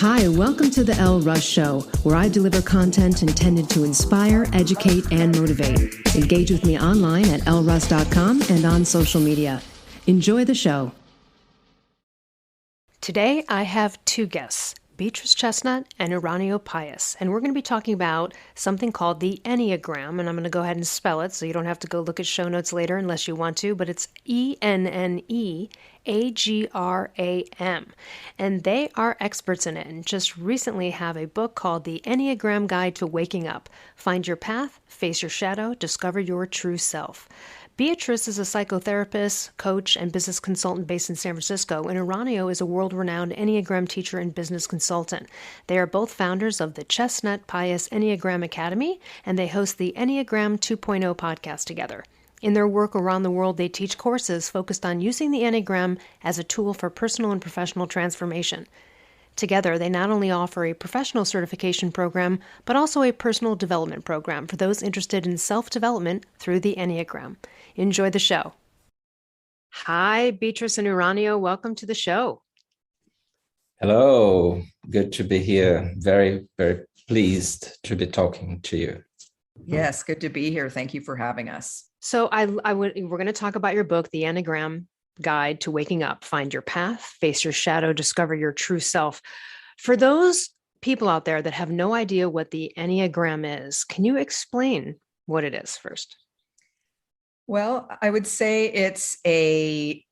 Hi, welcome to the Elle Russ Show, where I deliver content intended to inspire, educate, and motivate. Engage with me online at elleruss.com and on social media. Enjoy the show. Today, I have two guests, Beatrice Chestnut and Uranio Paes, and we're going to be talking about something called the Enneagram, and I'm going to go ahead and spell it so you don't have to go look at show notes later unless you want to, but it's Enneagram, and they are experts in it and just recently have a book called The Enneagram Guide to Waking Up. Find your path, face your shadow, discover your true self. Beatrice is a psychotherapist, coach, and business consultant based in San Francisco, and Uranio is a world-renowned Enneagram teacher and business consultant. They are both founders of the Chestnut Paes Enneagram Academy, and they host the Enneagram 2.0 podcast together. In their work around the world, they teach courses focused on using the Enneagram as a tool for personal and professional transformation. Together, they not only offer a professional certification program, but also a personal development program for those interested in self-development through the Enneagram. Enjoy the show. Hi, Beatrice and Uranio. Welcome to the show. Hello. Good to be here. Very, very pleased to be talking to you. Yes, good to be here. Thank you for having us. So we're going to talk about your book, The Enneagram Guide to Waking Up. Find your path, face your shadow, discover your true self. For those people out there that have no idea what the Enneagram is, can you explain what it is first? Well, I would say it's a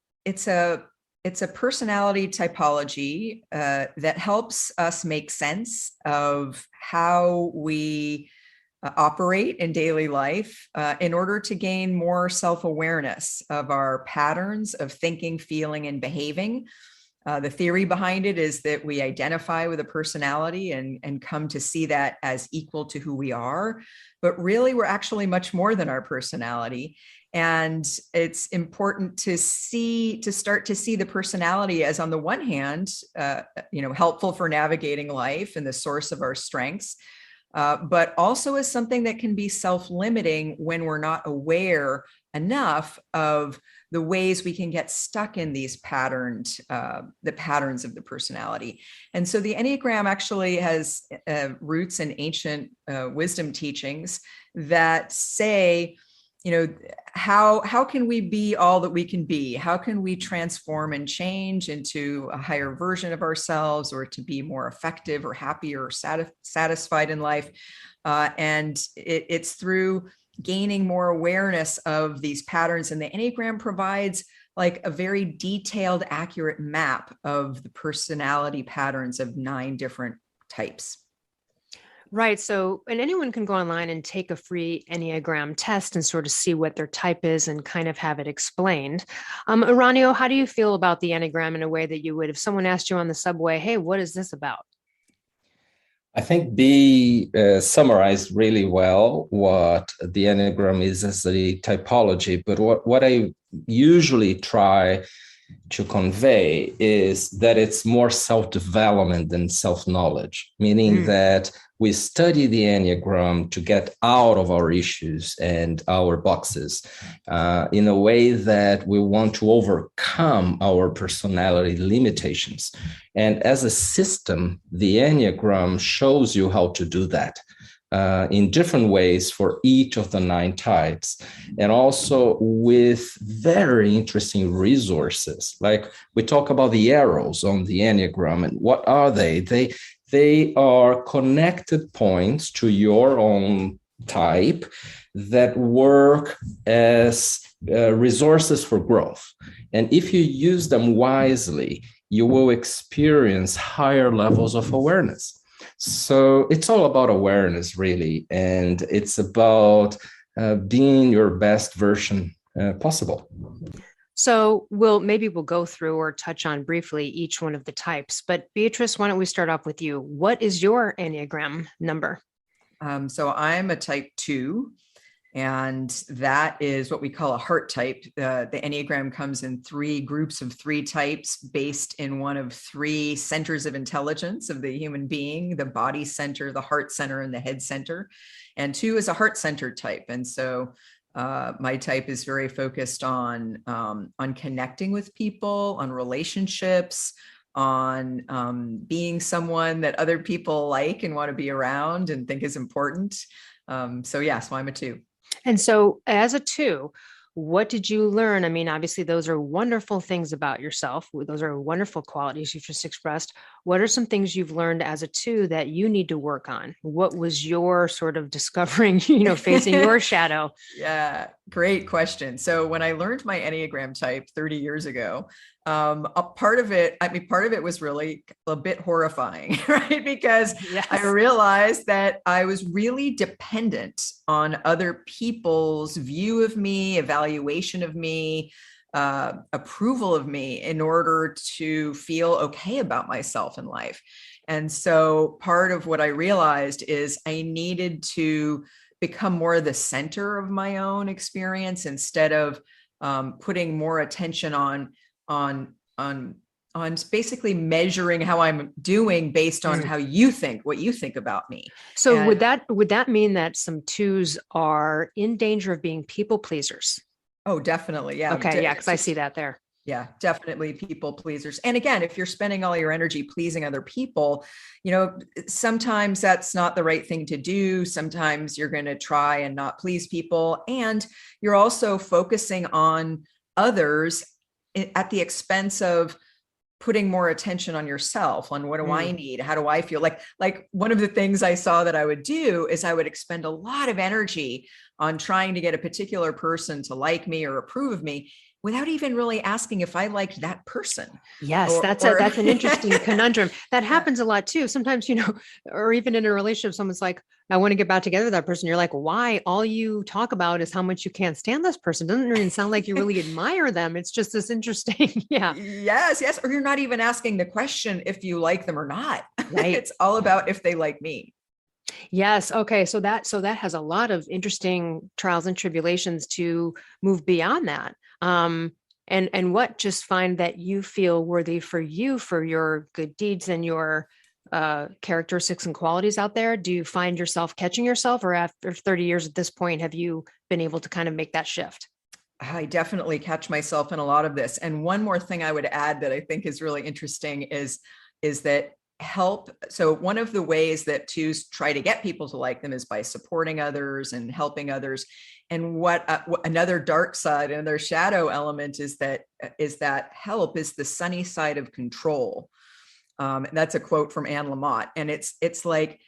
personality typology that helps us make sense of how we operate in daily life in order to gain more self-awareness of our patterns of thinking, feeling, and behaving. The theory behind it is that we identify with a personality and come to see that as equal to who we are, but really we're actually much more than our personality. And it's important to start to see the personality as, on the one hand, helpful for navigating life and the source of our strengths, but also as something that can be self-limiting when we're not aware enough of the ways we can get stuck in these patterns of the personality. And so the Enneagram actually has roots in ancient wisdom teachings that say, how can we be all that we can be? How can we transform and change into a higher version of ourselves, or to be more effective or happier or satisfied in life? And it's through gaining more awareness of these patterns. And the Enneagram provides like a very detailed, accurate map of the personality patterns of 9 different types. Right. So, and anyone can go online and take a free Enneagram test and sort of see what their type is and kind of have it explained. Uranio, how do you feel about the Enneagram in a way that you would if someone asked you on the subway, hey, what is this about? I think B summarized really well what the Enneagram is as a typology, but what I usually try to convey is that it's more self-development than self-knowledge, meaning that we study the Enneagram to get out of our issues and our boxes in a way that we want to overcome our personality limitations. And as a system, the Enneagram shows you how to do that in different ways for each of the 9 types, and also with very interesting resources. Like we talk about the arrows on the Enneagram, and what are they? They are connected points to your own type that work as resources for growth. And if you use them wisely, you will experience higher levels of awareness. So it's all about awareness, really. And it's about being your best version possible. So we'll go through or touch on briefly each one of the types. But Beatrice, why don't we start off with you? What is your Enneagram number? So I'm a type 2, and that is what we call a heart type. The Enneagram comes in 3 groups of 3 types based in one of 3 centers of intelligence of the human being: the body center, the heart center, and the head center. And 2 is a heart-centered type. And so my type is very focused on connecting with people, on relationships, on being someone that other people like and want to be around and think is important. So I'm a 2. And so as a 2, what did you learn? I mean, obviously, those are wonderful things about yourself. Those are wonderful qualities you've just expressed. What are some things you've learned as a 2 that you need to work on? What was your sort of discovering, facing your shadow? Yeah, great question. So when I learned my Enneagram type 30 years ago, a part of it was really a bit horrifying, right? Because Yes. I realized that I was really dependent on other people's view of me, evaluation of me, approval of me in order to feel okay about myself in life. And so part of what I realized is I needed to become more the center of my own experience instead of putting more attention on basically measuring how I'm doing based on what you think about me. So would that mean that some 2s are in danger of being people pleasers? Oh, definitely. Yeah. Okay. Yeah. Because I see that there. Yeah, definitely people pleasers. And again, if you're spending all your energy pleasing other people, sometimes that's not the right thing to do. Sometimes you're going to try and not please people. And you're also focusing on others at the expense of putting more attention on yourself, on what do I need? How do I feel? Like one of the things I saw that I would do is I would expend a lot of energy on trying to get a particular person to like me or approve of me, without even really asking if I liked that person. Yes, that's an interesting conundrum. That happens a lot too. Sometimes, or even in a relationship, someone's like, I want to get back together with that person. You're like, why? All you talk about is how much you can't stand this person. Doesn't even sound like you really admire them. It's just this interesting. Yeah. Yes. Or you're not even asking the question if you like them or not. Right. It's all about if they like me. Yes. Okay. So that has a lot of interesting trials and tribulations to move beyond that. And what just find that you feel worthy for you, for your good deeds and your characteristics and qualities out there. Do you find yourself catching yourself, or after 30 years at this point, have you been able to kind of make that shift? I definitely catch myself in a lot of this. And one more thing I would add that I think is really interesting is that help. So one of the ways that 2s try to get people to like them is by supporting others and helping others. And what another dark side, another shadow element is that help is the sunny side of control. And that's a quote from Anne Lamott. And it's like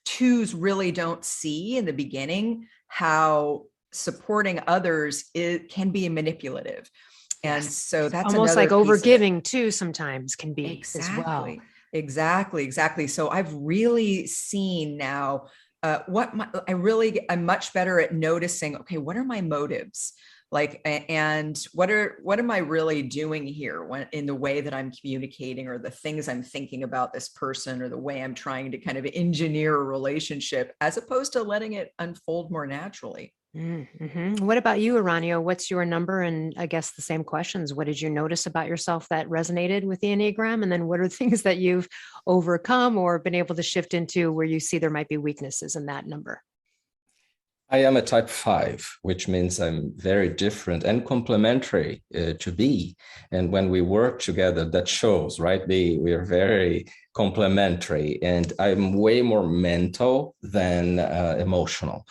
2s really don't see in the beginning how supporting others can be manipulative. And so that's almost like overgiving too sometimes can be as well. Exactly. So I've really seen now I'm much better at noticing, okay, what are my motives? And what am I really doing here in the way that I'm communicating, or the things I'm thinking about this person, or the way I'm trying to kind of engineer a relationship, as opposed to letting it unfold more naturally. Mm-hmm. What about you, Uranio? What's your number? And I guess the same questions. What did you notice about yourself that resonated with the Enneagram? And then what are things that you've overcome or been able to shift into where you see there might be weaknesses in that number? I am a type 5, which means I'm very different and complementary to B. And when we work together, that shows, right? We are very complementary, and I'm way more mental than emotional.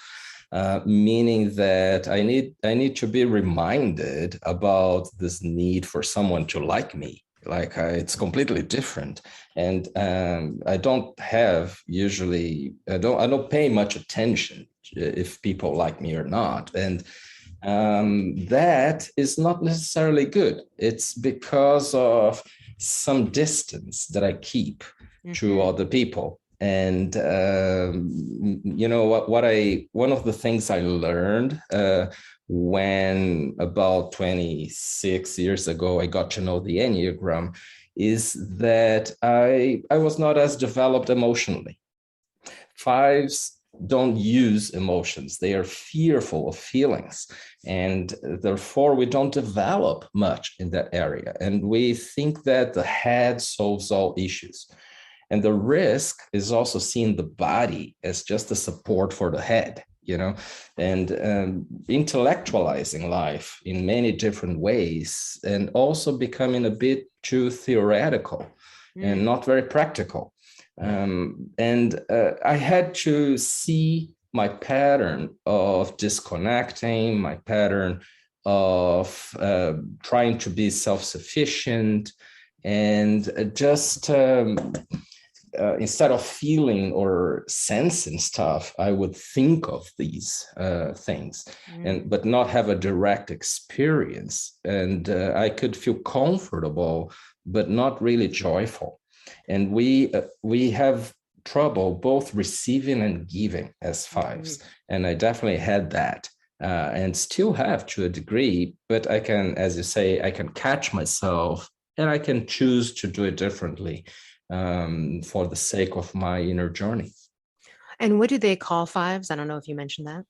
Meaning that I need to be reminded about this need for someone to like me. It's completely different, and I don't pay much attention if people like me or not, and that is not necessarily good. It's because of some distance that I keep to other people. And one of the things I learned when about 26 years ago I got to know the Enneagram is that I was not as developed emotionally. 5s don't use emotions. They are fearful of feelings, and therefore we don't develop much in that area. And we think that the head solves all issues. And the risk is also seeing the body as just a support for the head, and intellectualizing life in many different ways, and also becoming a bit too theoretical and not very practical. I had to see my pattern of disconnecting, my pattern of trying to be self-sufficient, and just instead of feeling or sensing stuff, I would think of these things, but not have a direct experience. And I could feel comfortable, but not really joyful. And we have trouble both receiving and giving as fives. And I definitely had that. And still have to a degree, but I can, as you say, I can catch myself and I can choose to do it differently for the sake of my inner journey. And what do they call fives? I don't know if you mentioned that.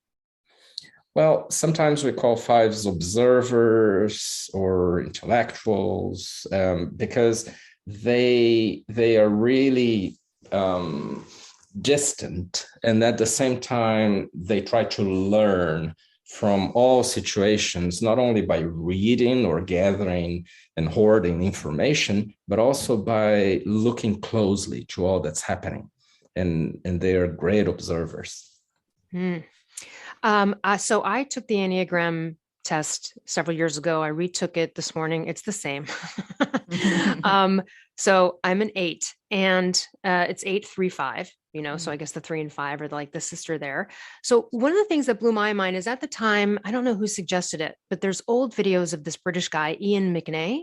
Well, sometimes we call fives observers or intellectuals because they are really distant, and at the same time they try to learn from all situations, not only by reading or gathering and hoarding information, but also by looking closely to all that's happening. And they are great observers. So I took the Enneagram test several years ago. I retook it this morning. It's the same. So I'm an 8, and it's 8-3-5, so I guess the 3 and 5 are like the sister there. So one of the things that blew my mind is at the time, I don't know who suggested it, but there's old videos of this British guy, Ian McNay.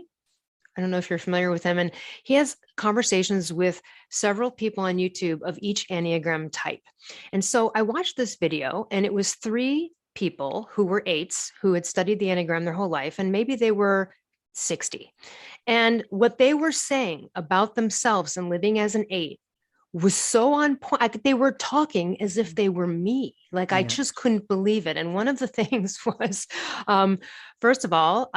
I don't know if you're familiar with him. And he has conversations with several people on YouTube of each Enneagram type. And so I watched this video, and it was 3 people who were 8s who had studied the Enneagram their whole life, and maybe they were 60. And what they were saying about themselves and living as an 8 was so on point. They were talking as if they were me. Like, I just couldn't believe it. And one of the things was, first of all,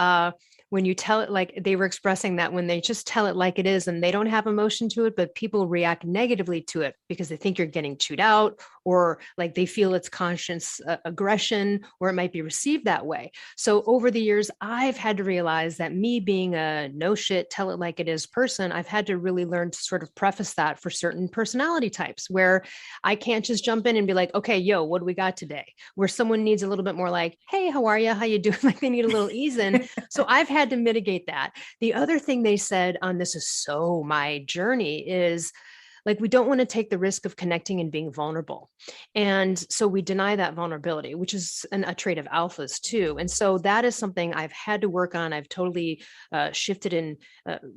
when you tell it, like they were expressing that when they just tell it like it is and they don't have emotion to it, but people react negatively to it because they think you're getting chewed out, or like they feel it's conscious aggression, or it might be received that way. So over the years, I've had to realize that me being a no shit, tell it like it is person, I've had to really learn to sort of preface that for certain personality types, where I can't just jump in and be like, okay, yo, what do we got today? Where someone needs a little bit more like, hey, how are you? How you doing? Like they need a little ease in. So I've had to mitigate that. The other thing they said on this is so my journey is like, we don't want to take the risk of connecting and being vulnerable. And so we deny that vulnerability, which is a trait of alphas too. And so that is something I've had to work on. I've totally shifted and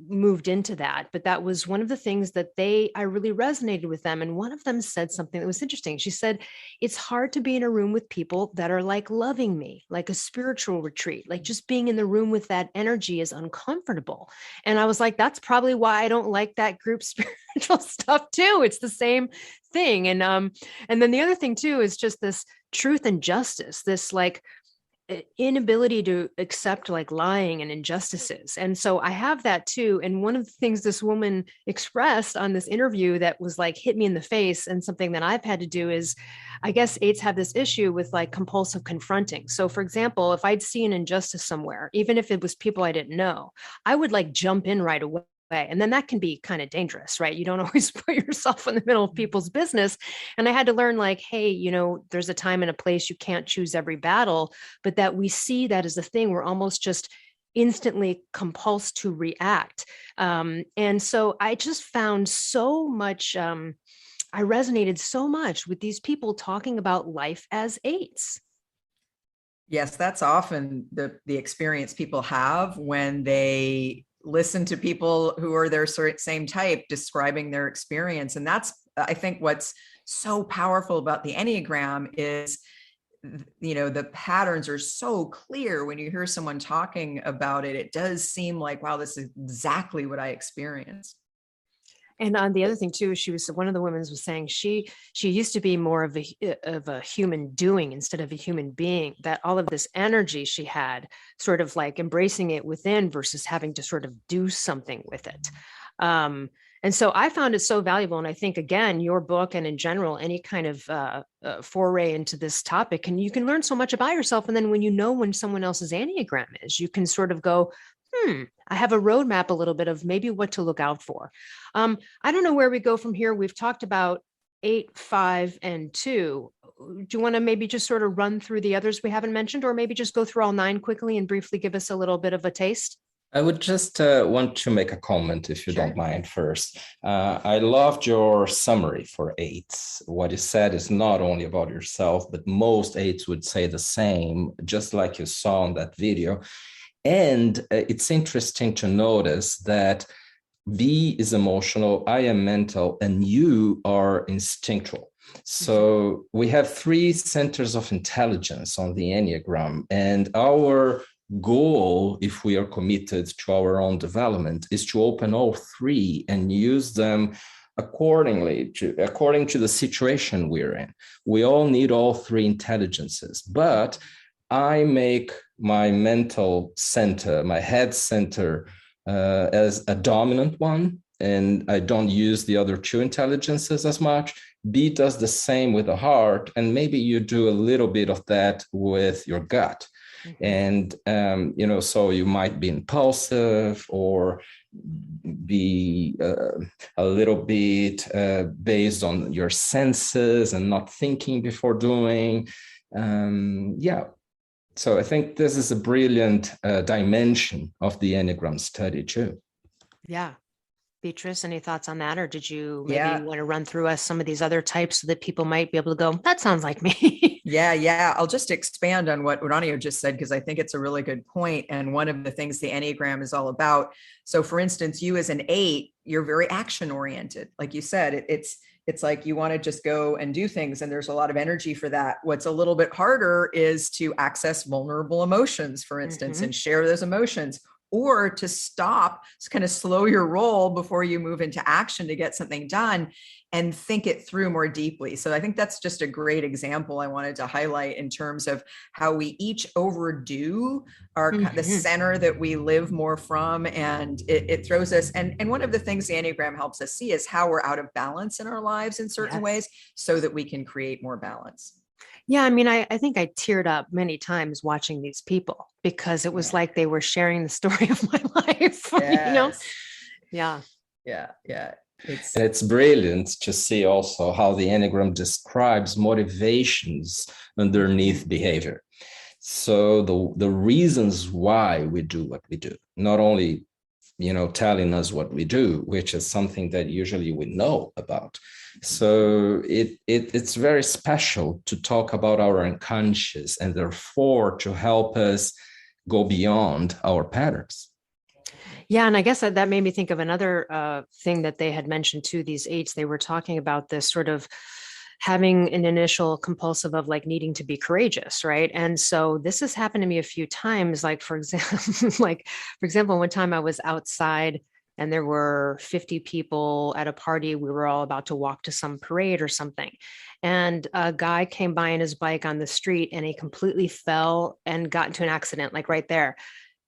moved into that. But that was one of the things that I really resonated with them. And one of them said something that was interesting. She said, it's hard to be in a room with people that are like loving me, like a spiritual retreat, like just being in the room with that energy is uncomfortable. And I was like, that's probably why I don't like that group spiritual stuff too. It's the same thing. And then the other thing too is just this truth and justice, this like inability to accept like lying and injustices. And so I have that too. And one of the things this woman expressed on this interview that was like hit me in the face, and something that I've had to do is, I guess 8s have this issue with like compulsive confronting. So for example, if I'd see an injustice somewhere, even if it was people I didn't know, I would like jump in right away. And then that can be kind of dangerous, right? You don't always put yourself in the middle of people's business. And I had to learn like, hey, there's a time and a place, you can't choose every battle, but that we see that as a thing, we're almost just instantly compulsed to react. And so I just found so much, I resonated so much with these people talking about life as 8s. Yes, that's often the experience people have when they listen to people who are their same type describing their experience. And that's, I think, what's so powerful about the Enneagram is, the patterns are so clear. When you hear someone talking about it, it does seem like, wow, this is exactly what I experienced. And on the other thing too, one of the women was saying she used to be more of a human doing instead of a human being, that all of this energy she had sort of like embracing it within versus having to sort of do something with it. And so I found it so valuable. And I think, again, your book and in general, any kind of foray into this topic, and you can learn so much about yourself. And then when someone else's Enneagram is, you can sort of go, I have a roadmap, a little bit of maybe what to look out for. I don't know where we go from here. We've talked about 8, 5, and 2. Do you want to maybe just sort of run through the others we haven't mentioned, or maybe just go through all 9 quickly and briefly give us a little bit of a taste? I would just want to make a comment, if you Sure. don't mind first. I loved your summary for eights. What you said is not only about yourself, but most eights would say the same, just like you saw in that video. And it's interesting to notice that B is emotional, I am mental, and you are instinctual. So we have 3 centers of intelligence on the Enneagram, and our goal, if we are committed to our own development, is to open all 3 and use them according to the situation we're in. We all need all 3 intelligences, but I make my mental center, my head center, as a dominant one, and I don't use the other 2 intelligences as much. B does the same with the heart, and maybe you do a little bit of that with your gut. And, so you might be impulsive or be a little bit based on your senses and not thinking before doing. So I think this is a brilliant dimension of the Enneagram study too. Yeah. Beatrice, any thoughts on that? Or did you maybe want to run through us some of these other types so that people might be able to go, that sounds like me? Yeah. I'll just expand on what Uranio just said, because I think it's a really good point. And one of the things the Enneagram is all about. So for instance, you as an 8, you're very action oriented. Like you said, it's like you want to just go and do things. And there's a lot of energy for that. What's a little bit harder is to access vulnerable emotions, for instance, and share those emotions, or to stop, kind of slow your roll before you move into action to get something done and think it through more deeply. So I think that's just a great example I wanted to highlight in terms of how we each overdo the center that we live more from. And it throws us. And one of the things the Enneagram helps us see is how we're out of balance in our lives in certain ways so that we can create more balance. Yeah, I mean, I think I teared up many times watching these people because it was like they were sharing the story of my life, Yeah. It's brilliant to see also how the Enneagram describes motivations underneath behavior. So the reasons why we do what we do, not only, telling us what we do, which is something that usually we know about. So it's very special to talk about our unconscious and therefore to help us go beyond our patterns. Yeah. And I guess that made me think of another thing that they had mentioned too, these 8s, they were talking about this sort of having an initial compulsive of like needing to be courageous. Right. And so this has happened to me a few times. Like, for example, one time I was outside and there were 50 people at a party. We were all about to walk to some parade or something. And a guy came by on his bike on the street and he completely fell and got into an accident, like right there.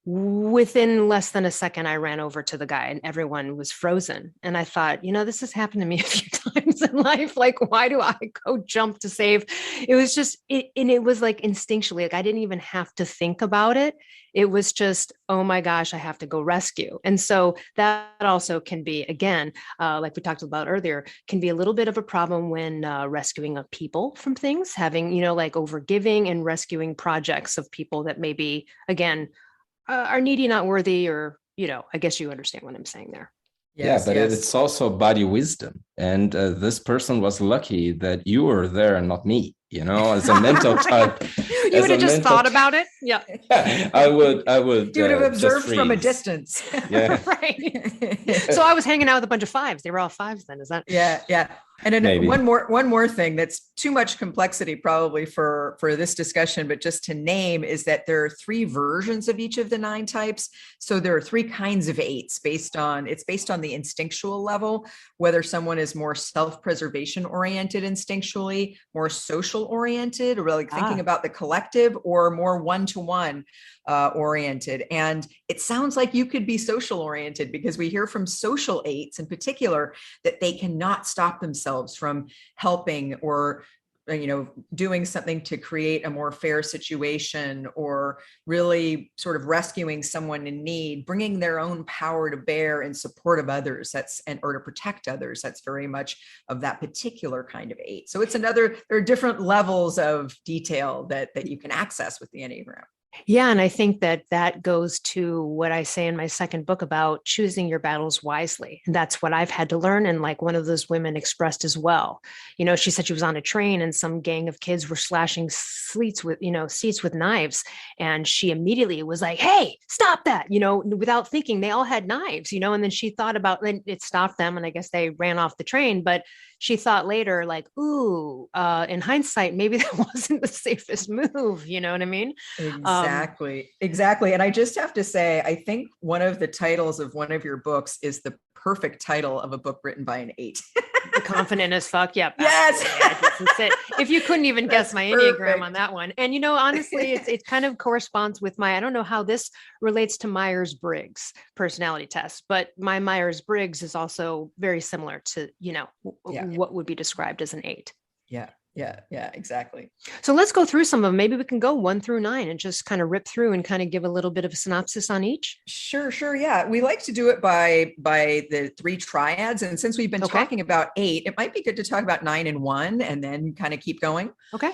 Within less than a second, I ran over to the guy and everyone was frozen. And I thought, this has happened to me a few times in life. Like, why do I go jump to save? It was just, and it was like instinctually, like I didn't even have to think about it. It was just, oh my gosh, I have to go rescue. And so that also can be, again, like we talked about earlier, can be a little bit of a problem when rescuing of people from things, having, like overgiving and rescuing projects of people that maybe, again, are needy, not worthy, or, I guess you understand what I'm saying there. Yes, but it's also body wisdom. And this person was lucky that you were there and not me, as a mental type. You would have just thought about it. Yeah. I would. You would have observed from a distance. Yeah. Right. So I was hanging out with a bunch of 5s. They were all 5s then. Is that? Yeah. And then one more thing that's too much complexity probably for this discussion, but just to name is that there are 3 versions of each of the 9 types. So there are 3 kinds of 8s based on the instinctual level, whether someone is more self-preservation oriented instinctually, more social oriented, or like thinking about the collective, or more one-to-one oriented. And it sounds like you could be social oriented, because we hear from social 8s in particular that they cannot stop themselves from helping or doing something to create a more fair situation, or really sort of rescuing someone in need, bringing their own power to bear in support of others, or to protect others. That's very much of that particular kind of 8. So there are different levels of detail that you can access with the Enneagram. Yeah, and I think that goes to what I say in my second book about choosing your battles wisely. And that's what I've had to learn. And like one of those women expressed as well. She said she was on a train and some gang of kids were slashing seats with knives. And she immediately was like, hey, stop that, without thinking. They all had knives, and then she thought about, and it stopped them. And I guess they ran off the train. But she thought later, like, in hindsight, maybe that wasn't the safest move. You know what I mean? Exactly. And I just have to say, I think one of the titles of one of your books is the perfect title of a book written by an 8. Confident as fuck. Yep. Yes. If you couldn't even guess my Enneagram on that one. And, honestly, it kind of corresponds with I don't know how this relates to Myers-Briggs personality test, but my Myers-Briggs is also very similar to, what would be described as an 8. Yeah, exactly. So let's go through some of them. Maybe we can go 1 through 9 and just kind of rip through and kind of give a little bit of a synopsis on each. Sure. Yeah. We like to do it by the 3 triads. And since we've been talking about 8, it might be good to talk about 9 and 1 and then kind of keep going. Okay.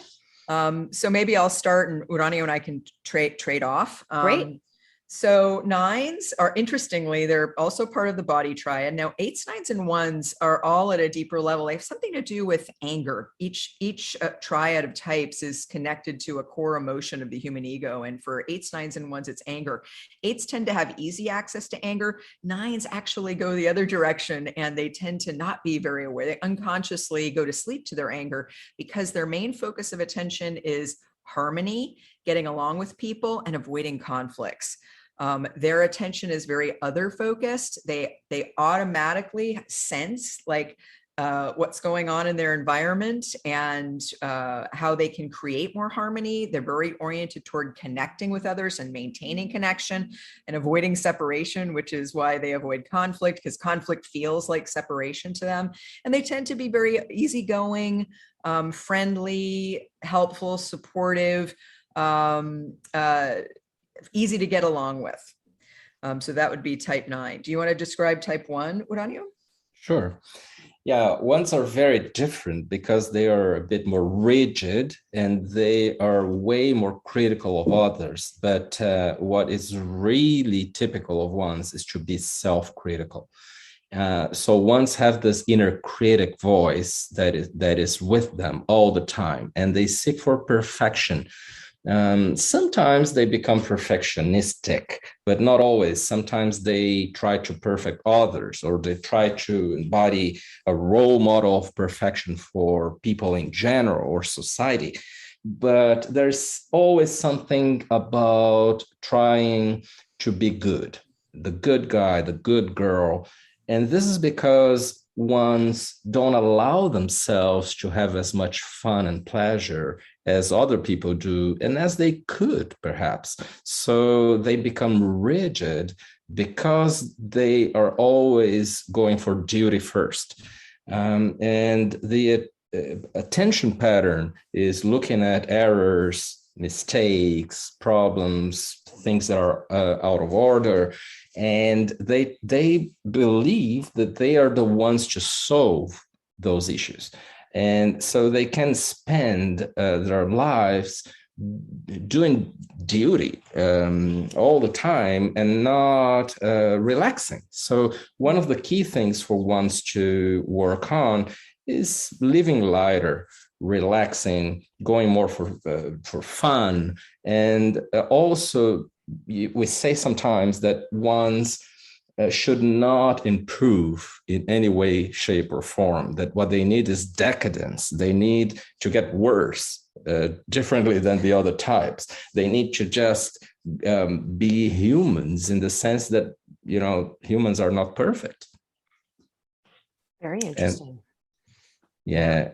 So maybe I'll start and Uranio and I can trade off. Great. So 9s are, interestingly, they're also part of the body triad. Now 8s, 9s, and 1s are all at a deeper level. They have something to do with anger. Each triad of types is connected to a core emotion of the human ego. And for 8s, 9s, and 1s, it's anger. 8s tend to have easy access to anger. 9s actually go the other direction, and they tend to not be very aware. They unconsciously go to sleep to their anger because their main focus of attention is harmony, getting along with people, and avoiding conflicts. Their attention is very other focused. They automatically sense what's going on in their environment and how they can create more harmony. They're very oriented toward connecting with others and maintaining connection and avoiding separation, which is why they avoid conflict, because conflict feels like separation to them. And they tend to be very easygoing, friendly, helpful, supportive, easy to get along with. So that would be type 9. Do you want to describe type 1, Uranio? Sure. Yeah, 1s are very different because they are a bit more rigid and they are way more critical of others. But what is really typical of 1s is to be self-critical. So 1s have this inner critic voice that is with them all the time, and they seek for perfection. Sometimes they become perfectionistic, but not always. Sometimes they try to perfect others, or they try to embody a role model of perfection for people in general or society. But there's always something about trying to be good, the good guy, the good girl. And this is because 1s don't allow themselves to have as much fun and pleasure as other people do, and as they could, perhaps. So they become rigid because they are always going for duty first. And the attention pattern is looking at errors, mistakes, problems, things that are out of order. And they believe that they are the ones to solve those issues. And so they can spend their lives doing duty all the time and not relaxing. So one of the key things for 1s to work on is living lighter, relaxing, going more for fun. And also, we say sometimes that 1s should not improve in any way, shape, or form, that what they need is decadence. They need to get worse, differently than the other types. They need to just be humans, in the sense that, humans are not perfect. Very interesting. And, yeah.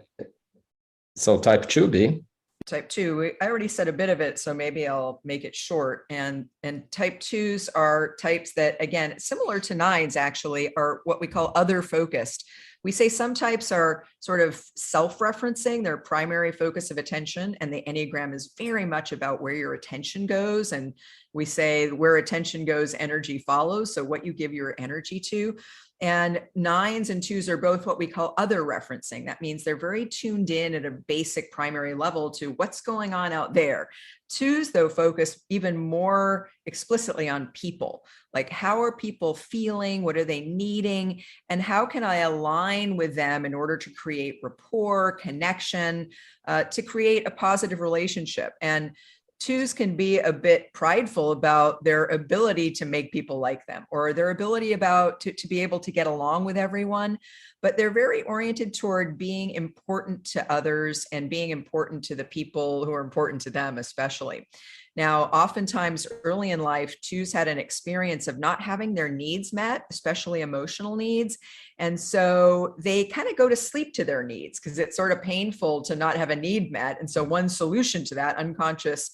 So type 2B Type 2, I already said a bit of it, so maybe I'll make it short. And type 2s are types that, again, similar to 9s actually, are what we call other focused. We say some types are sort of self-referencing, their primary focus of attention, and the Enneagram is very much about where your attention goes. And we say where attention goes, energy follows. So what you give your energy to. And 9s and 2s are both what we call other referencing. That means they're very tuned in at a basic primary level to what's going on out there. 2s, though, focus even more explicitly on people. Like, how are people feeling? What are they needing? And how can I align with them in order to create rapport, connection, to create a positive relationship? And 2s can be a bit prideful about their ability to make people like them, or their ability to be able to get along with everyone, but they're very oriented toward being important to others and being important to the people who are important to them, especially. Now, oftentimes early in life, 2s had an experience of not having their needs met, especially emotional needs. And so they kind of go to sleep to their needs because it's sort of painful to not have a need met. And so one solution to that unconscious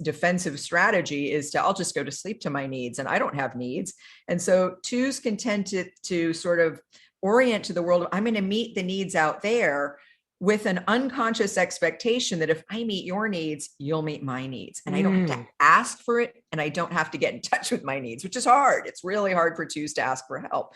defensive strategy is I'll just go to sleep to my needs, and I don't have needs. And so 2s can tend to sort of orient to the world of, I'm going to meet the needs out there with an unconscious expectation that if I meet your needs, you'll meet my needs. And I don't have to ask for it, and I don't have to get in touch with my needs, which is hard. It's really hard for 2s to ask for help.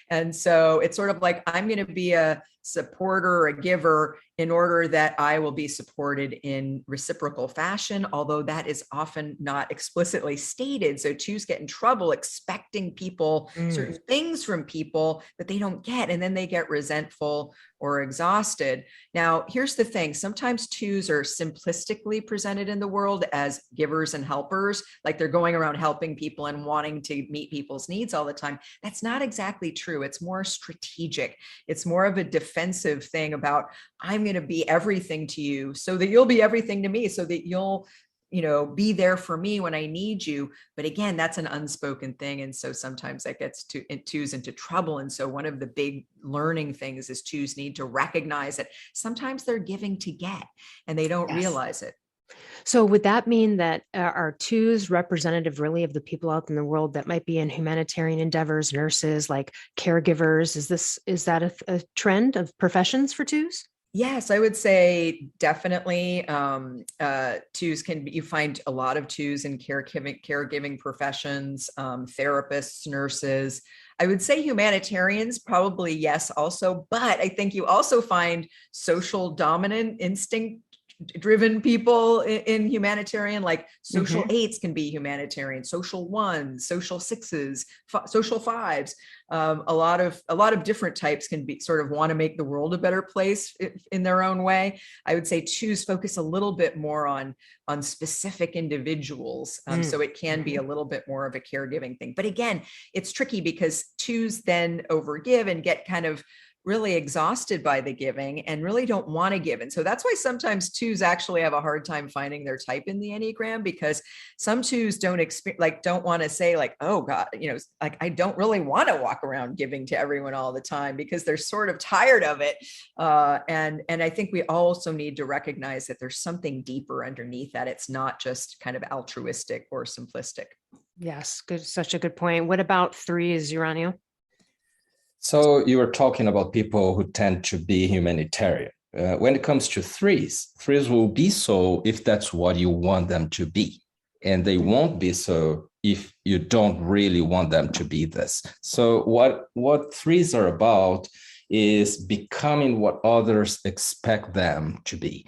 And so it's sort of like, I'm going to be a supporter or a giver in order that I will be supported in reciprocal fashion, although that is often not explicitly stated. So 2s get in trouble expecting people, certain things from people that they don't get, and then they get resentful or exhausted. Now, here's the thing. Sometimes 2s are simplistically presented in the world as givers and helpers, like they're going around helping people and wanting to meet people's needs all the time. That's not exactly true. It's more strategic. It's more of a defensive thing about, I'm going to be everything to you so that you'll be everything to me, so that you'll, be there for me when I need you. But again, that's an unspoken thing. And so sometimes that gets 2s into trouble. And so one of the big learning things is 2s need to recognize that sometimes they're giving to get, and they don't realize it. So would that mean that are 2s representative really of the people out in the world that might be in humanitarian endeavors, nurses, like caregivers? Is that a trend of professions for 2s? Yes, I would say definitely. 2s you find a lot of 2s in caregiving professions, therapists, nurses. I would say humanitarians, probably yes also, but I think you also find social dominant instinct driven people in humanitarian, like social 8s can be humanitarian, social 1s, social 6s, social 5s. A lot of different types can be sort of want to make the world a better place in their own way. I would say 2s focus a little bit more on specific individuals. So it can be a little bit more of a caregiving thing. But again, it's tricky because 2s then overgive and get kind of really exhausted by the giving and really don't want to give. And so that's why sometimes 2s actually have a hard time finding their type in the Enneagram, because some 2s don't want to say like, oh God, like I don't really want to walk around giving to everyone all the time, because they're sort of tired of it. And I think we also need to recognize that there's something deeper underneath that. It's not just kind of altruistic or simplistic. Yes, good. Such a good point. What about 3s, Uranio? So you were talking about people who tend to be humanitarian. When it comes to 3s will be so if that's what you want them to be. And they won't be so if you don't really want them to be this. So what 3s are about is becoming what others expect them to be.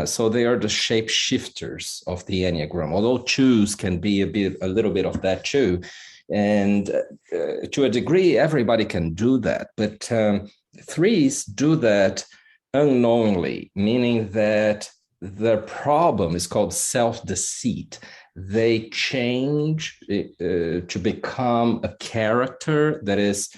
So they are the shapeshifters of the Enneagram, although 2s can be a little bit of that too. And to a degree, everybody can do that. But 3s do that unknowingly, meaning that their problem is called self-deceit. They change to become a character that is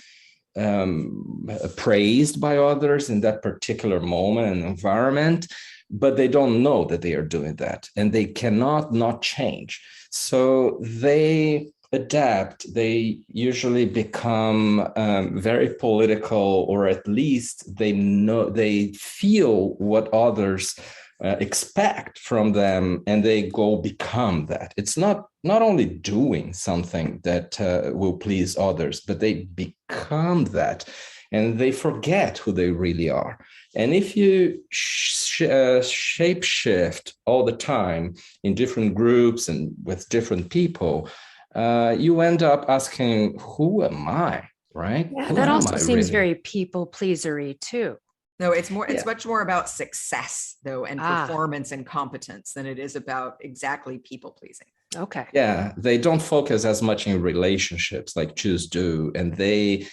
praised by others in that particular moment and environment, but they don't know that they are doing that, and they cannot not change. So they adapt. They usually become very political, or at least they feel what others expect from them, and they go become that. It's not only doing something that will please others, but they become that, and they forget who they really are. And if you shape shift all the time in different groups and with different people, you end up asking, who am I, right? Yeah, Who that am also I seems really? very people pleasery too. No, it's Yeah. much more about success though, and Ah. performance and competence than it is about exactly people pleasing. Okay. Yeah, they don't focus as much in relationships like Jews do, and they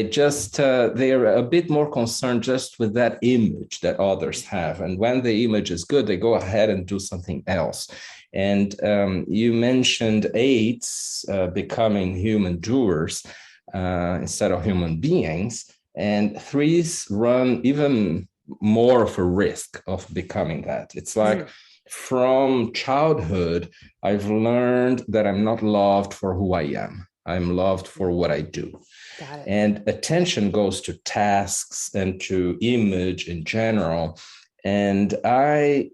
just they're a bit more concerned just with that image that others have, and when the image is good, they go ahead and do something else. And you mentioned eights becoming human doers instead of human beings, and threes run even more of a risk of becoming that. It's like from childhood, I've learned that I'm not loved for who I am. I'm loved for what I do. Got it. And attention goes to tasks and to image in general. And I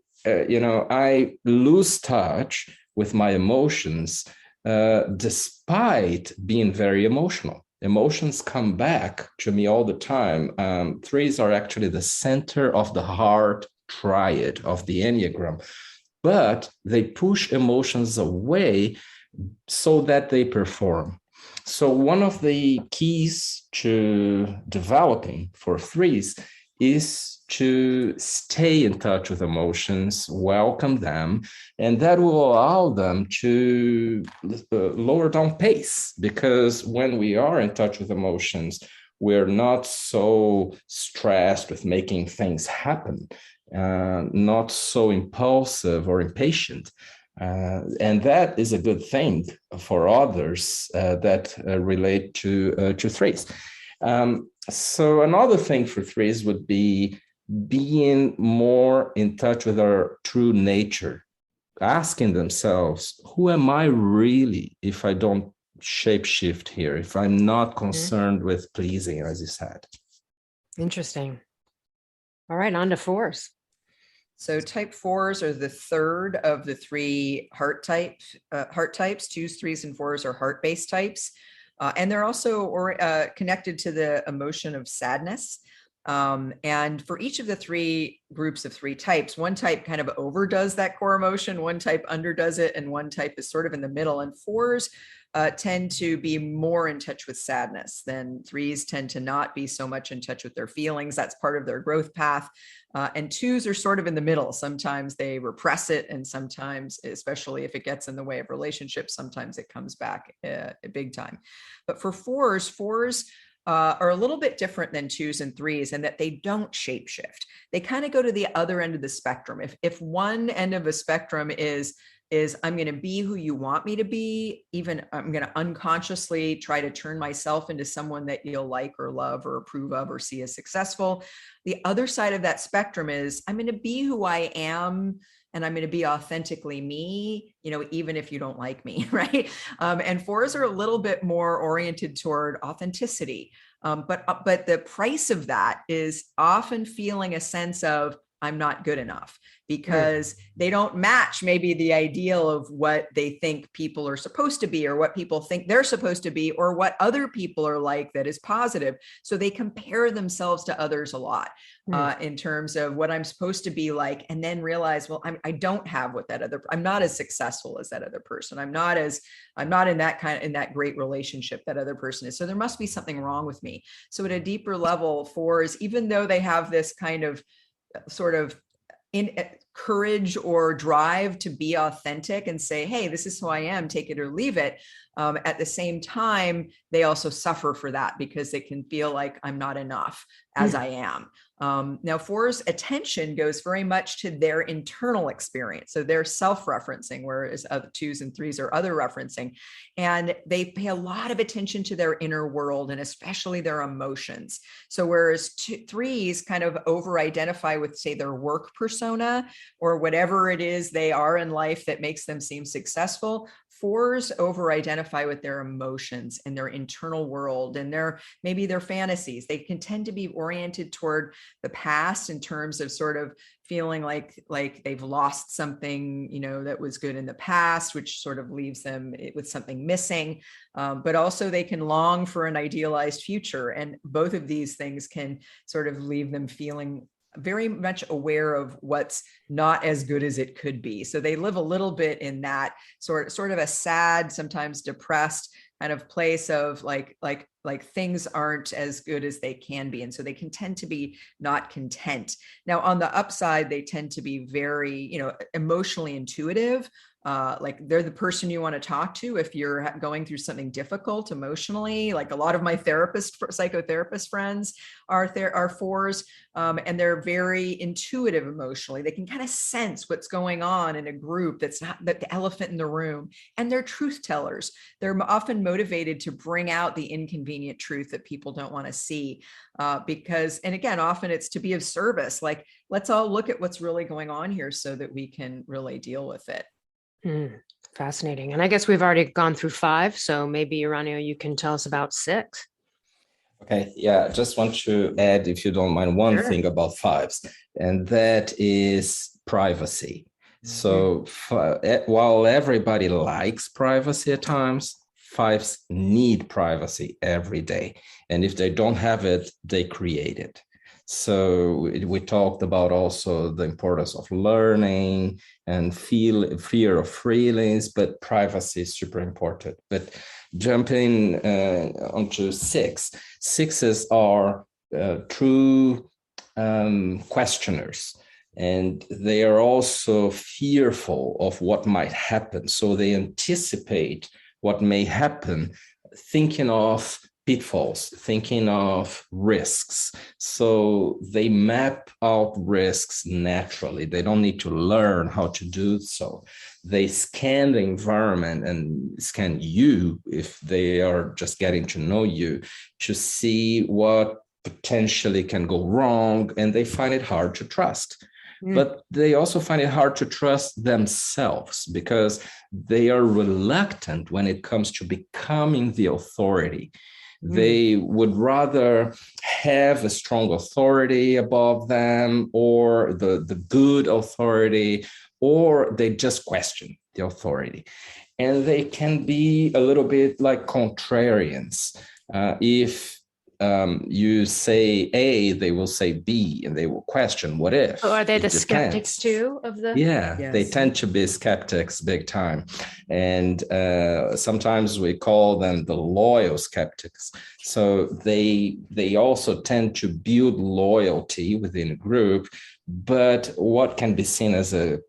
lose touch with my emotions despite being very emotional. Emotions come back to me all the time. Threes are actually the center of the heart triad of the Enneagram, but they push emotions away so that they perform. So one of the keys to developing for threes is to stay in touch with emotions, welcome them, and that will allow them to lower down pace, because when we are in touch with emotions, we're not so stressed with making things happen, not so impulsive or impatient. And that is a good thing for others that relate to threes. So another thing for threes would be being more in touch with our true nature, asking themselves, who am I really if I don't shapeshift here, if I'm not concerned with pleasing, as you said? Interesting. All right, on to fours. So type fours are the third of the three heart types. Twos, threes, and fours are heart-based types. And they're also connected to the emotion of sadness. And for each of the three groups of three types, one type kind of overdoes that core emotion, one type underdoes it, and one type is sort of in the middle. And fours tend to be more in touch with sadness than threes tend to not be so much in touch with their feelings. That's part of their growth path. And twos are sort of in the middle. Sometimes they repress it, and sometimes, especially if it gets in the way of relationships, sometimes it comes back big time. But for fours are a little bit different than twos and threes in that they don't shapeshift. They kind of go to the other end of the spectrum. If one end of a spectrum is I'm going to be who you want me to be, even I'm going to unconsciously try to turn myself into someone that you'll like or love or approve of or see as successful. The other side of that spectrum is I'm going to be who I am, and I'm going to be authentically me, even if you don't like me, right? And fours are a little bit more oriented toward authenticity. But the price of that is often feeling a sense of I'm not good enough, because they don't match maybe the ideal of what they think people are supposed to be, or what people think they're supposed to be, or what other people are like that is positive. So they compare themselves to others a lot in terms of what I'm supposed to be like, and then realize, well, I don't have what I'm not as successful as that other person. I'm not in that great relationship that other person is. So there must be something wrong with me. So at a deeper level, fours, even though they have this kind of sort of courage or drive to be authentic and say, hey, this is who I am, take it or leave it. At the same time, they also suffer for that, because it can feel like I'm not enough as I am. Now, fours' attention goes very much to their internal experience. So they're self-referencing, whereas twos and threes are other referencing. And they pay a lot of attention to their inner world, and especially their emotions. So whereas threes kind of over-identify with, say, their work persona or whatever it is they are in life that makes them seem successful, fours over-identify with their emotions and their internal world and maybe their fantasies. They can tend to be oriented toward the past in terms of sort of feeling like they've lost something, that was good in the past, which sort of leaves them with something missing. But also they can long for an idealized future. And both of these things can sort of leave them feeling very much aware of what's not as good as it could be. So they live a little bit in that sort of a sad, sometimes depressed kind of place of like things aren't as good as they can be. And so they can tend to be not content. Now, on the upside, they tend to be very, emotionally intuitive. Like they're the person you want to talk to if you're going through something difficult emotionally. Like a lot of my psychotherapist friends are fours, and they're very intuitive emotionally. They can kind of sense what's going on in a group that's not the elephant in the room, and they're truth tellers. They're often motivated to bring out the inconvenient truth that people don't want to see, because, and again, often it's to be of service. Like, let's all look at what's really going on here so that we can really deal with it. Fascinating. And I guess we've already gone through 5. So maybe, Uranio, you can tell us about 6. Okay. Yeah. I just want to add, if you don't mind, one thing about 5s, and that is privacy. So while everybody likes privacy at times, 5s need privacy every day. And if they don't have it, they create it. So we talked about also the importance of learning and fear of feelings, but privacy is super important. But jumping onto 6s are true questioners, and they are also fearful of what might happen. So they anticipate what may happen, thinking of pitfalls, thinking of risks. So they map out risks naturally. They don't need to learn how to do so. They scan the environment and scan you, if they are just getting to know you, to see what potentially can go wrong, and they find it hard to trust. But they also find it hard to trust themselves because they are reluctant when it comes to becoming the authority. They would rather have a strong authority above them, or the good authority, or they just question the authority. And they can be a little bit like contrarians. If you say A, they will say B, and they will question, what if? So are they the skeptics too of the? Yeah, yes. They tend to be skeptics big time. And sometimes we call them the loyal skeptics. So they also tend to build loyalty within a group, but what can be seen as a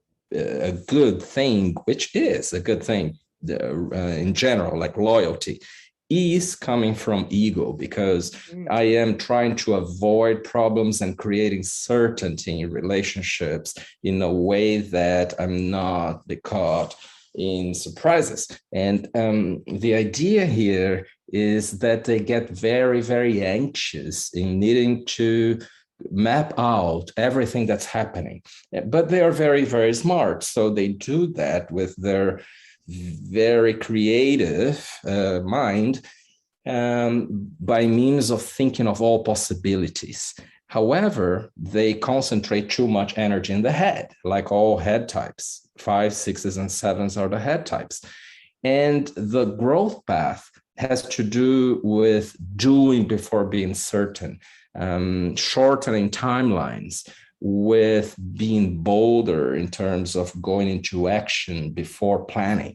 good thing, which is a good thing in general, like loyalty, is coming from ego, because I am trying to avoid problems and creating certainty in relationships in a way that I'm not caught in surprises. And the idea here is that they get very, very anxious in needing to map out everything that's happening. But they are very, very smart. So they do that with their very creative mind by means of thinking of all possibilities. However, they concentrate too much energy in the head, like all head types. 5s, 6s, and 7s are the head types. And the growth path has to do with doing before being certain, shortening timelines, with being bolder in terms of going into action before planning.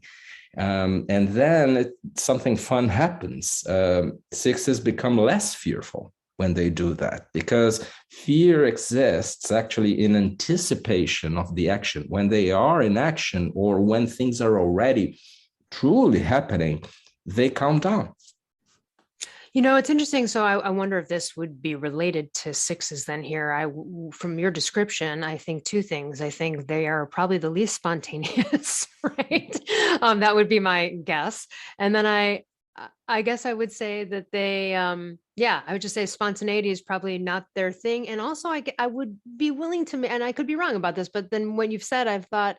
And then something fun happens. 6s become less fearful when they do that, because fear exists actually in anticipation of the action. When they are in action, or when things are already truly happening, they calm down. It's interesting. So I wonder if this would be related to 6s then here. From your description, I think 2 things. I think they are probably the least spontaneous, right? That would be my guess. And then I guess I would say that they, I would just say spontaneity is probably not their thing. And also I would be willing to, and I could be wrong about this, but then when you've said, I've thought,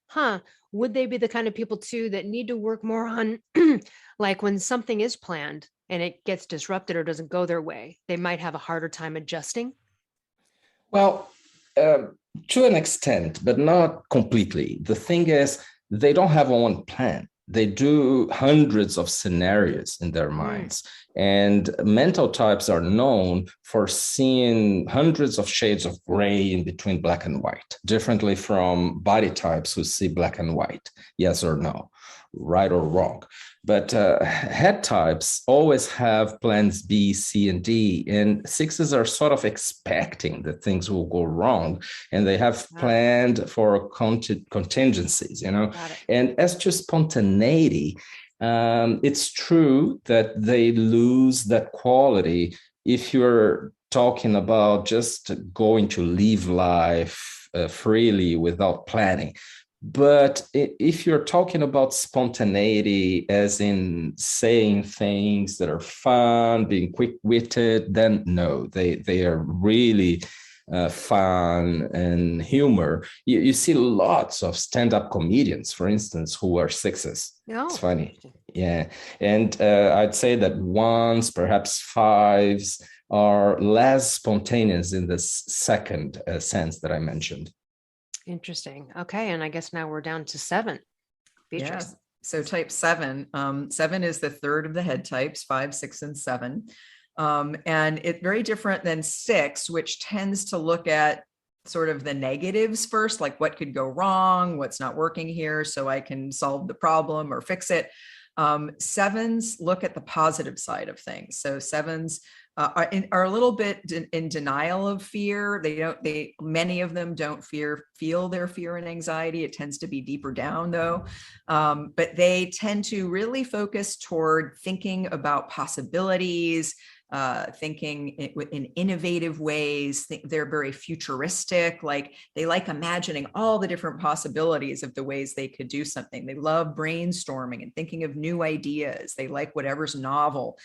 Huh. Would they be the kind of people too that need to work more on, like when something is planned and it gets disrupted or doesn't go their way, they might have a harder time adjusting? Well, to an extent, but not completely. The thing is, they don't have one plan. They do hundreds of scenarios in their minds. And mental types are known for seeing hundreds of shades of gray in between black and white, differently from body types who see black and white, yes or no, right or wrong. But head types always have plans B, C, and D. And sixes are sort of expecting that things will go wrong. And they have planned for contingencies, you know. And as to spontaneity, it's true that they lose that quality if you're talking about just going to live life freely without planning. But if you're talking about spontaneity, as in saying things that are fun, being quick-witted, then no, they are really fun and humor. You see lots of stand-up comedians, for instance, who are sixes. Oh. It's funny. Yeah. And I'd say that ones, perhaps fives, are less spontaneous in this second sense that I mentioned. Interesting. Okay. And I guess now we're down to 7. Beatrice. Yeah. So type 7, 7 is the third of the head types, 5, 6, and 7. And it's very different than 6, which tends to look at sort of the negatives first, like what could go wrong, what's not working here, so I can solve the problem or fix it. 7s look at the positive side of things. So 7s are a little bit in denial of fear. Many of them don't feel their fear and anxiety. It tends to be deeper down though. But they tend to really focus toward thinking about possibilities, thinking in innovative ways. They're very futuristic. Like they like imagining all the different possibilities of the ways they could do something. They love brainstorming and thinking of new ideas. They like whatever's novel.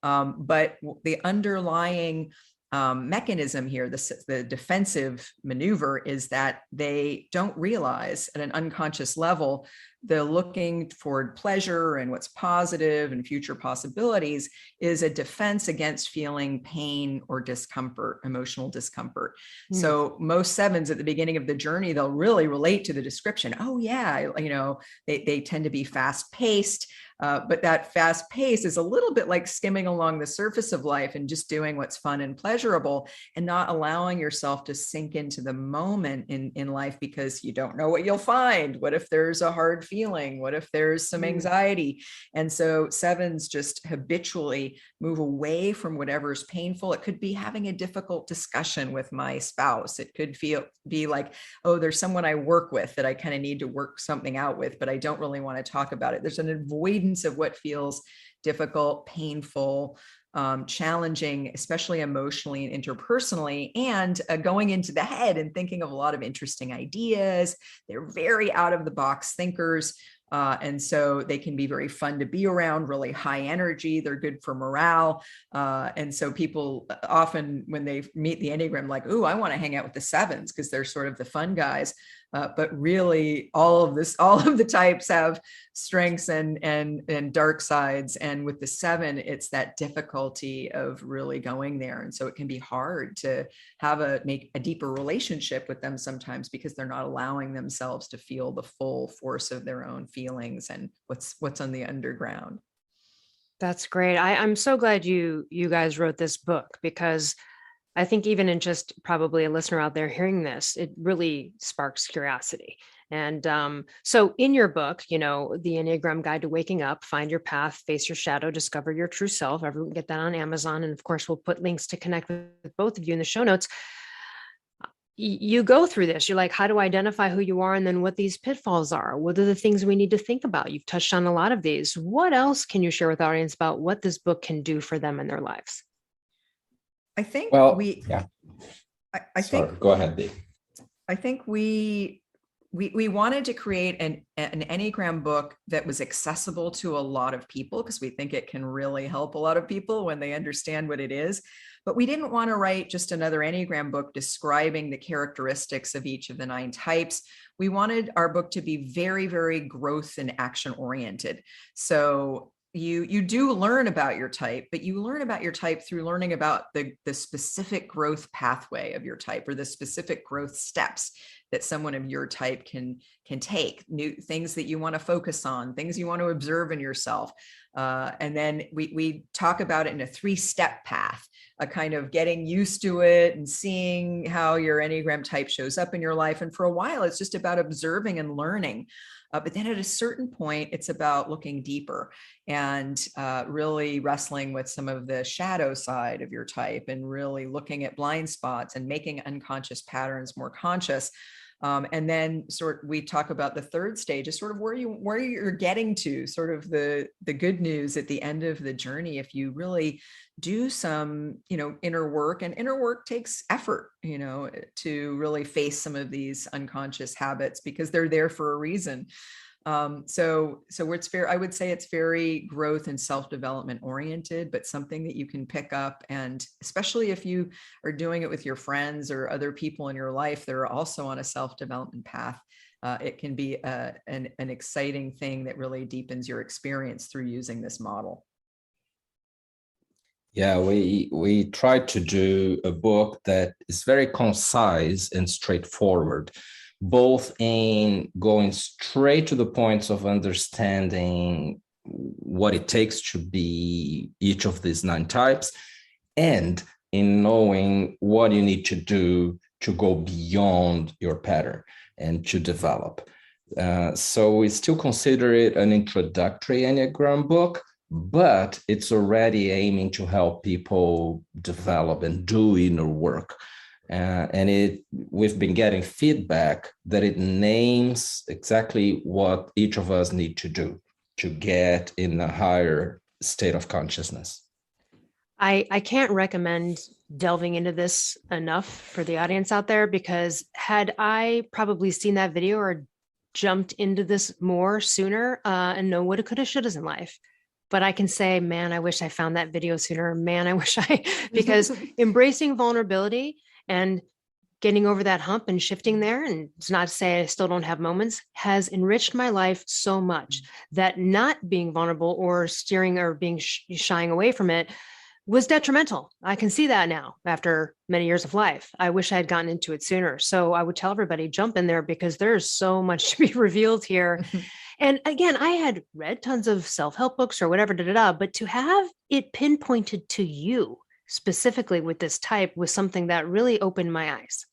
But the underlying mechanism here, the defensive maneuver, is that they don't realize at an unconscious level, the looking toward pleasure and what's positive and future possibilities is a defense against feeling pain or discomfort, emotional discomfort. So most 7s at the beginning of the journey, they'll really relate to the description. Oh yeah, they tend to be fast paced. But that fast pace is a little bit like skimming along the surface of life and just doing what's fun and pleasurable and not allowing yourself to sink into the moment in life, because you don't know what you'll find. What if there's a hard feeling? What if there's some anxiety? And so 7s just habitually move away from whatever's painful. It could be having a difficult discussion with my spouse. It could be like, oh, there's someone I work with that I kind of need to work something out with, but I don't really want to talk about it. There's an avoidance of what feels difficult, painful, challenging, especially emotionally and interpersonally, and going into the head and thinking of a lot of interesting ideas. They're very out of the box thinkers. And so they can be very fun to be around, really high energy. They're good for morale. And so people often, when they meet the Enneagram, like, ooh, I want to hang out with the 7s because they're sort of the fun guys. But really all of the types have strengths and dark sides. And with the 7, it's that difficulty of really going there. And so it can be hard to make a deeper relationship with them sometimes, because they're not allowing themselves to feel the full force of their own feelings and what's on the underground. That's great. I'm so glad you guys wrote this book, because I think even in just probably a listener out there hearing this, it really sparks curiosity. And so in your book, The Enneagram Guide to Waking Up, Find Your Path, Face Your Shadow, Discover Your True Self. Everyone get that on Amazon. And of course, we'll put links to connect with both of you in the show notes. You go through this. You're like, how to identify who you are, and then what these pitfalls are. What are the things we need to think about? You've touched on a lot of these. What else can you share with our audience about what this book can do for them in their lives? I think go ahead, Dee. I think we we wanted to create an Enneagram book that was accessible to a lot of people, because we think it can really help a lot of people when they understand what it is. But we didn't want to write just another Enneagram book describing the characteristics of each of the 9 types. We wanted our book to be very, very growth and action oriented. So you do learn about your type, but you learn about your type through learning about the specific growth pathway of your type, or the specific growth steps that someone of your type can take, new things that you want to focus on, things you want to observe in yourself. And then we talk about it in a 3-step path, a kind of getting used to it and seeing how your Enneagram type shows up in your life. And for a while, it's just about observing and learning. But then at a certain point, it's about looking deeper and really wrestling with some of the shadow side of your type, and really looking at blind spots and making unconscious patterns more conscious. And then we talk about the 3rd stage is sort of where you're getting to, sort of the good news at the end of the journey. If you really do some, inner work, and inner work takes effort, to really face some of these unconscious habits, because they're there for a reason. So it's fair. I would say it's very growth and self-development oriented, but something that you can pick up. And especially if you are doing it with your friends or other people in your life that are also on a self-development path, it can be an exciting thing that really deepens your experience through using this model. Yeah, we tried to do a book that is very concise and straightforward, both in going straight to the points of understanding what it takes to be each of these 9 types, and in knowing what you need to do to go beyond your pattern and to develop. So we still consider it an introductory Enneagram book, but it's already aiming to help people develop and do inner work. And we've been getting feedback that it names exactly what each of us need to do to get in a higher state of consciousness. I can't recommend delving into this enough for the audience out there, because had I probably seen that video or jumped into this more sooner, and know what it could have, should have in life. But I can say, man, I wish I found that video sooner. Man, I wish because embracing vulnerability and getting over that hump and shifting there, and it's not to say I still don't have moments, has enriched my life so much that not being vulnerable or steering or being shying away from it was detrimental. I can see that now after many years of life. I wish I had gotten into it sooner. So I would tell everybody, jump in there, because there's so much to be revealed here. And again, I had read tons of self-help books or whatever, but to have it pinpointed to you specifically with this type was something that really opened my eyes.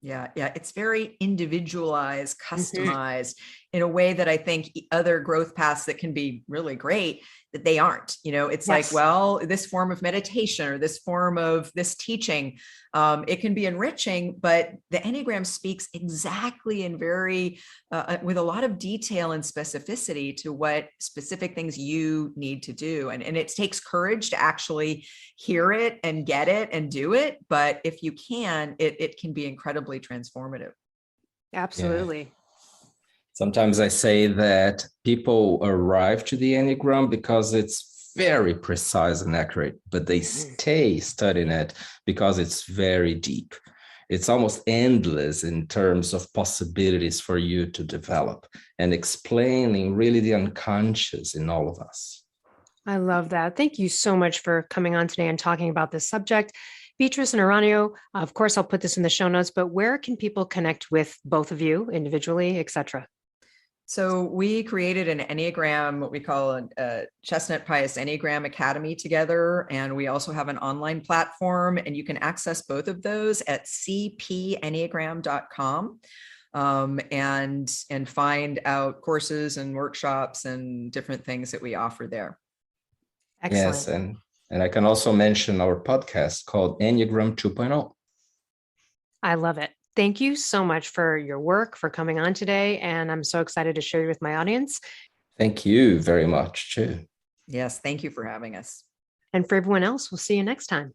Yeah. It's very individualized, customized in a way that I think other growth paths that can be really great, that they aren't. It's like, well, this form of meditation or this form of this teaching, it can be enriching, but the Enneagram speaks exactly and very, with a lot of detail and specificity to what specific things you need to do. And it takes courage to actually hear it and get it and do it. But if you can, it can be incredibly transformative. Absolutely. Yeah. Sometimes I say that people arrive to the Enneagram because it's very precise and accurate, but they stay studying it because it's very deep. It's almost endless in terms of possibilities for you to develop and explaining really the unconscious in all of us. I love that. Thank you so much for coming on today and talking about this subject. Beatrice and Uranio, of course, I'll put this in the show notes, but where can people connect with both of you individually, et cetera? So we created an Enneagram, what we call a Chestnut Paes Enneagram Academy together. And we also have an online platform, and you can access both of those at cpenneagram.com, and find out courses and workshops and different things that we offer there. Excellent. Yes, and I can also mention our podcast called Enneagram 2.0. I love it. Thank you so much for your work, for coming on today. And I'm so excited to share it with my audience. Thank you very much, too. Yes, thank you for having us. And for everyone else, we'll see you next time.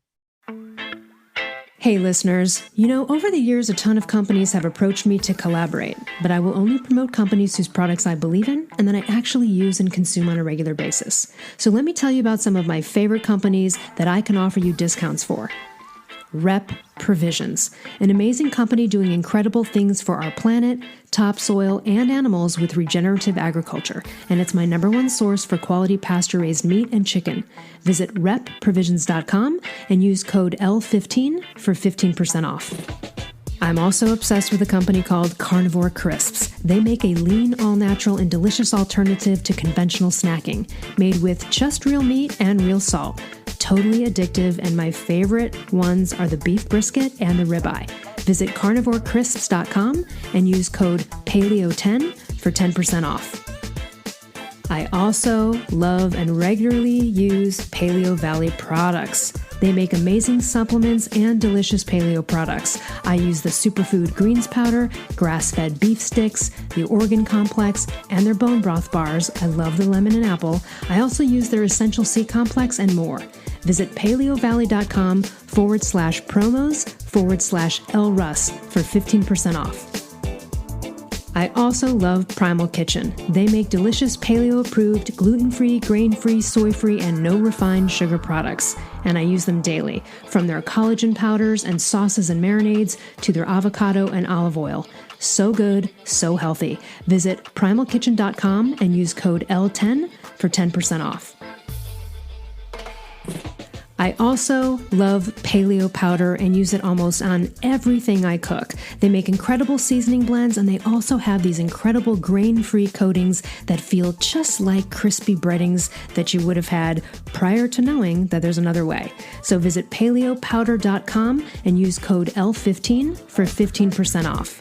Hey listeners, over the years a ton of companies have approached me to collaborate, but I will only promote companies whose products I believe in and that I actually use and consume on a regular basis. So let me tell you about some of my favorite companies that I can offer you discounts for. Rep Provisions, an amazing company doing incredible things for our planet, topsoil, and animals with regenerative agriculture, and it's my #1 source for quality pasture-raised meat and chicken. Visit repprovisions.com and use code L15 for 15% off. I'm also obsessed with a company called Carnivore Crisps. They make a lean, all-natural, and delicious alternative to conventional snacking, made with just real meat and real salt. Totally addictive, and my favorite ones are the beef brisket and the ribeye. Visit carnivorecrisps.com and use code PALEO10 for 10% off. I also love and regularly use Paleo Valley products. They make amazing supplements and delicious paleo products. I use the superfood greens powder, grass-fed beef sticks, the organ complex, and their bone broth bars. I love the lemon and apple. I also use their essential C complex and more. Visit paleovalley.com/promos/Elle Russ for 15% off. I also love Primal Kitchen. They make delicious paleo-approved, gluten-free, grain-free, soy-free, and no refined sugar products, and I use them daily, from their collagen powders and sauces and marinades to their avocado and olive oil. So good, so healthy. Visit primalkitchen.com and use code L10 for 10% off. I also love paleo powder and use it almost on everything I cook. They make incredible seasoning blends, and they also have these incredible grain-free coatings that feel just like crispy breadings that you would have had prior to knowing that there's another way. So visit paleopowder.com and use code L15 for 15% off.